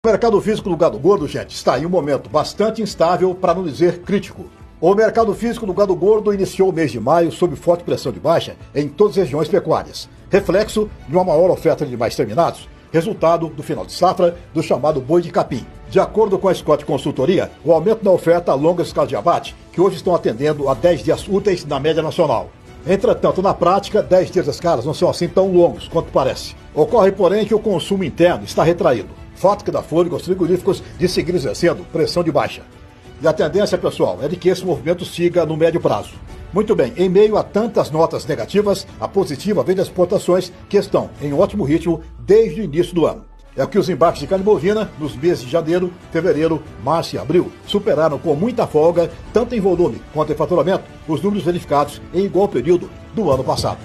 O mercado físico do gado gordo, gente, está em um momento bastante instável, para não dizer crítico. O mercado físico do gado gordo iniciou o mês de maio sob forte pressão de baixa em todas as regiões pecuárias, reflexo de uma maior oferta de animais terminados, resultado do final de safra do chamado boi de capim. De acordo com a Scott Consultoria, o aumento da oferta alonga as escalas de abate, que hoje estão atendendo a 10 dias úteis na média nacional. Entretanto, na prática, 10 dias das escalas não são assim tão longos quanto parece. Ocorre, porém, que o consumo interno está retraído, fato que dá fôlego aos frigoríficos de seguir exercendo pressão de baixa. E a tendência, pessoal, é de que esse movimento siga no médio prazo. Muito bem, em meio a tantas notas negativas, a positiva vem das exportações, que estão em ótimo ritmo desde o início do ano. É que os embarques de carne bovina, nos meses de janeiro, fevereiro, março e abril, superaram com muita folga, tanto em volume quanto em faturamento, os números verificados em igual período do ano passado.